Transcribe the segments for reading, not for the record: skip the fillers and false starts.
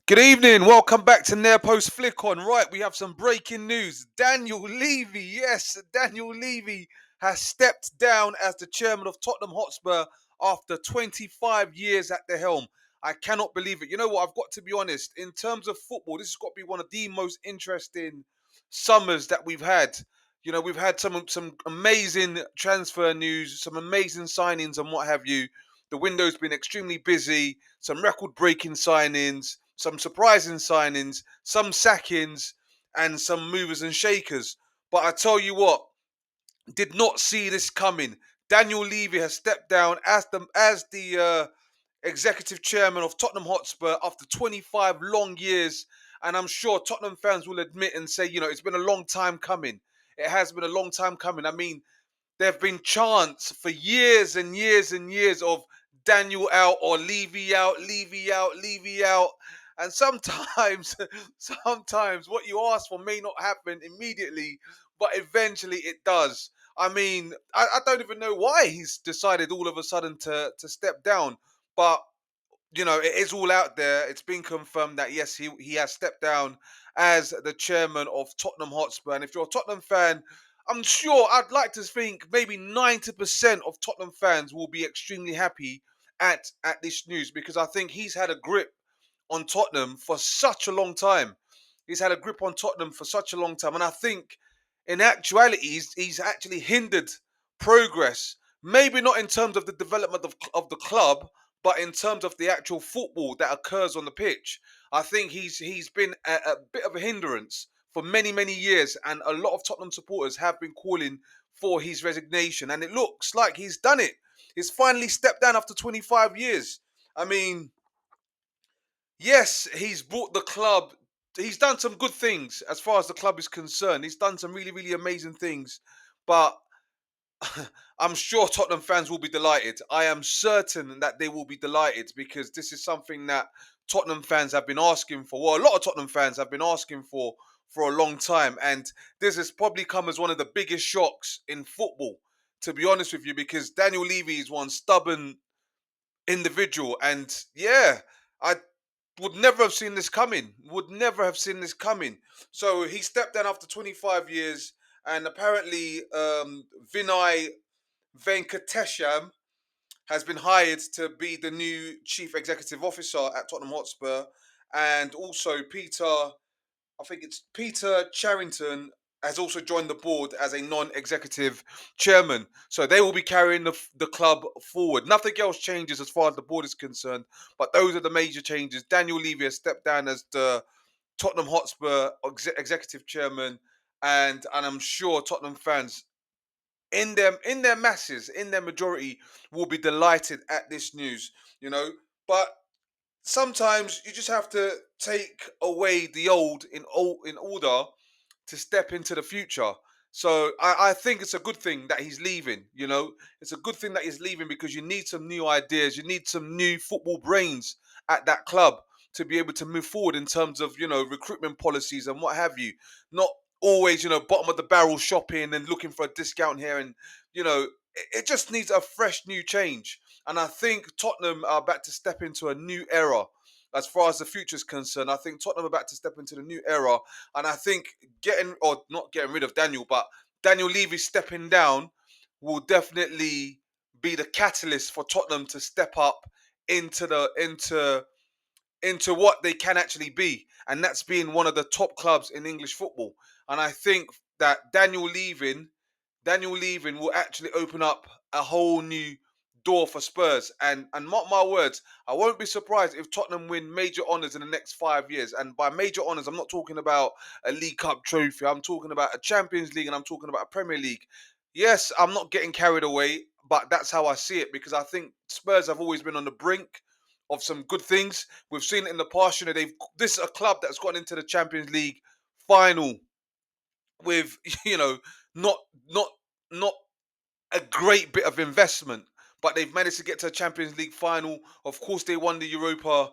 Good evening. Welcome back to Near Post Flick On. Right, we have some breaking news. Daniel Levy, yes, Daniel Levy has stepped down as the chairman of Tottenham Hotspur after 25 years at the helm. I cannot believe it. You know what? I've got to be honest. In terms of football, this has got to be one of the most interesting summers that we've had. We've had some amazing transfer news, some amazing signings, and what have you. The window's been extremely busy, some record breaking signings, some surprising signings, some sackings, and some movers and shakers. But I tell you what, did not see this coming. Daniel Levy has stepped down as the executive chairman of Tottenham Hotspur after 25 long years. And I'm sure Tottenham fans will admit and say, it's been a long time coming. It has been a long time coming. I mean, there have been chants for years and years and years of Daniel out or Levy out, Levy out, Levy out. And sometimes, sometimes what you ask for may not happen immediately, but eventually it does. I mean, I don't even know why he's decided all of a sudden to step down. But it is all out there. It's been confirmed that yes, he has stepped down as the chairman of Tottenham Hotspur. And if you're a Tottenham fan, I'm sure I'd like to think maybe 90% of Tottenham fans will be extremely happy at this news because I think he's had a grip on Tottenham for such a long time. He's had a grip on Tottenham for such a long time. And I think in actuality, he's actually hindered progress. Maybe not in terms of the development of the club, but in terms of the actual football that occurs on the pitch. I think he's been a bit of a hindrance for many, many years. And a lot of Tottenham supporters have been calling for his resignation. And it looks like he's done it. He's finally stepped down after 25 years. I mean, yes, he's brought the club. He's done some good things as far as the club is concerned. He's done some really, really amazing things. But I'm sure Tottenham fans will be delighted. I am certain that they will be delighted because this is something that Tottenham fans have been asking for. Well, a lot of Tottenham fans have been asking for a long time. And this has probably come as one of the biggest shocks in football, to be honest with you, because Daniel Levy is one stubborn individual. And yeah, I would never have seen this coming. Would never have seen this coming. So he stepped down after 25 years, and apparently Vinay Venkatesham has been hired to be the new chief executive officer at Tottenham Hotspur, and also I think it's Peter Charrington has also joined the board as a non-executive chairman. So they will be carrying the club forward. Nothing else changes as far as the board is concerned, but those are the major changes. Daniel Levy has stepped down as the Tottenham Hotspur executive chairman, and I'm sure Tottenham fans in their masses, in their majority, will be delighted at this news. You know, but sometimes you just have to take away the old in order to step into the future. So I think it's a good thing that he's leaving. It's a good thing that he's leaving because you need some new ideas, you need some new football brains at that club to be able to move forward in terms of recruitment policies and what have you. Not always bottom of the barrel shopping and looking for a discount here, and it just needs a fresh new change. And I think Tottenham are about to step into a new era as far as the future is concerned. I think Tottenham are about to step into the new era, and I think not getting rid of Daniel, but Daniel Levy stepping down will definitely be the catalyst for Tottenham to step up into the into what they can actually be, and that's being one of the top clubs in English football. And I think that Daniel leaving will actually open up a whole new door for Spurs. And mark my words, I won't be surprised if Tottenham win major honours in the next 5 years. And by major honours, I'm not talking about a League Cup trophy. I'm talking about a Champions League, and I'm talking about a Premier League. Yes, I'm not getting carried away, but that's how I see it because I think Spurs have always been on the brink of some good things. We've seen it in the past. This is a club that's gone into the Champions League final with not not not a great bit of investment, but they've managed to get to a Champions League final. Of course, they won the Europa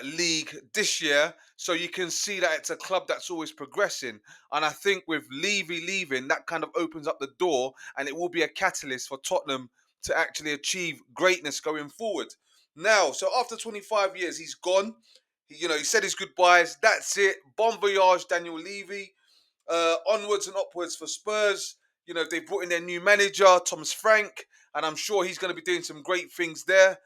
League this year, so you can see that it's a club that's always progressing. And I think with Levy leaving, that kind of opens up the door, and it will be a catalyst for Tottenham to actually achieve greatness going forward. Now, so after 25 years, he's gone. He said his goodbyes. That's it. Bon voyage, Daniel Levy. Onwards and upwards for Spurs. They've brought in their new manager, Thomas Frank, and I'm sure he's going to be doing some great things there.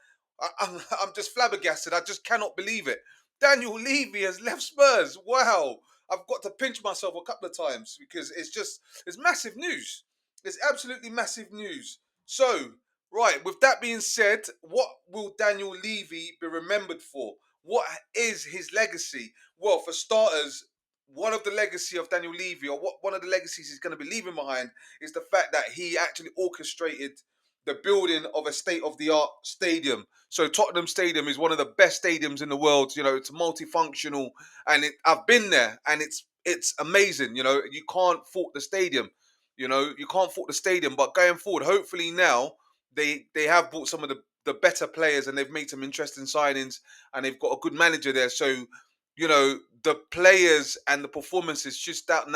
I'm just flabbergasted. I just cannot believe it. Daniel Levy has left Spurs. Wow. I've got to pinch myself a couple of times because it's massive news. It's absolutely massive news. So, right, with that being said, what will Daniel Levy be remembered for? What is his legacy? Well, for starters, one of the legacy of Daniel Levy, or one of the legacies he's going to be leaving behind, is the fact that he actually orchestrated the building of a state-of-the-art stadium. So Tottenham Stadium is one of the best stadiums in the world. It's multifunctional, and I've been there, and it's amazing. You can't fault the stadium. You can't fault the stadium. But going forward, hopefully now they have bought some of the better players, and they've made some interesting signings, and they've got a good manager there. So the players and the performances should start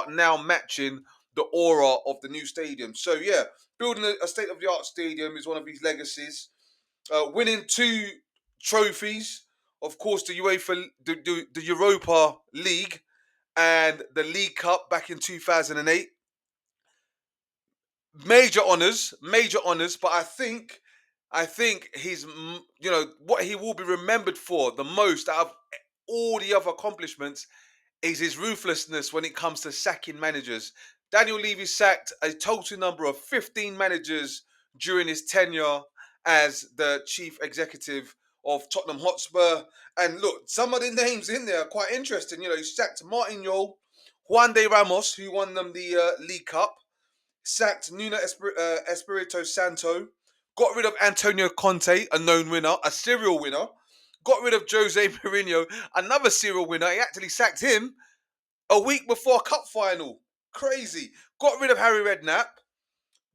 now matching the aura of the new stadium. So yeah, building a state-of-the-art stadium is one of his legacies. Winning two trophies, of course, the Europa League and the League Cup back in 2008. Major honors, but I think he's what he will be remembered for the most out of all the other accomplishments is his ruthlessness when it comes to sacking managers. Daniel Levy sacked a total number of 15 managers during his tenure as the chief executive of Tottenham Hotspur. And look, some of the names in there are quite interesting. He sacked Martin Yol, Juan de Ramos, who won them the League Cup, sacked Espirito Santo, got rid of Antonio Conte, a known winner, a serial winner, got rid of Jose Mourinho, another serial winner. He actually sacked him a week before a cup final. Crazy. Got rid of Harry Redknapp.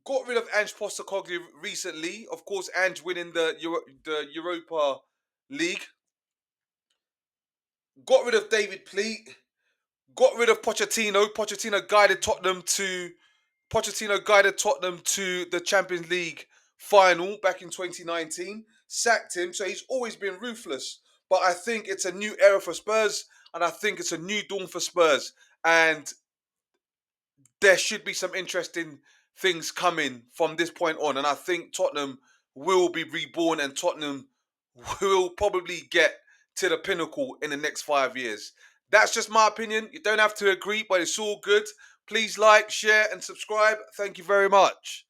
Got rid of Ange Postecoglou recently. Of course, Ange winning the Europa League. Got rid of David Pleat. Got rid of Pochettino. Pochettino guided Tottenham to the Champions League final back in 2019. Sacked him, so he's always been ruthless. But I think it's a new era for Spurs, and I think it's a new dawn for Spurs. And there should be some interesting things coming from this point on. And I think Tottenham will be reborn, and Tottenham will probably get to the pinnacle in the next 5 years. That's just my opinion. You don't have to agree, but it's all good. Please like, share, and subscribe. Thank you very much.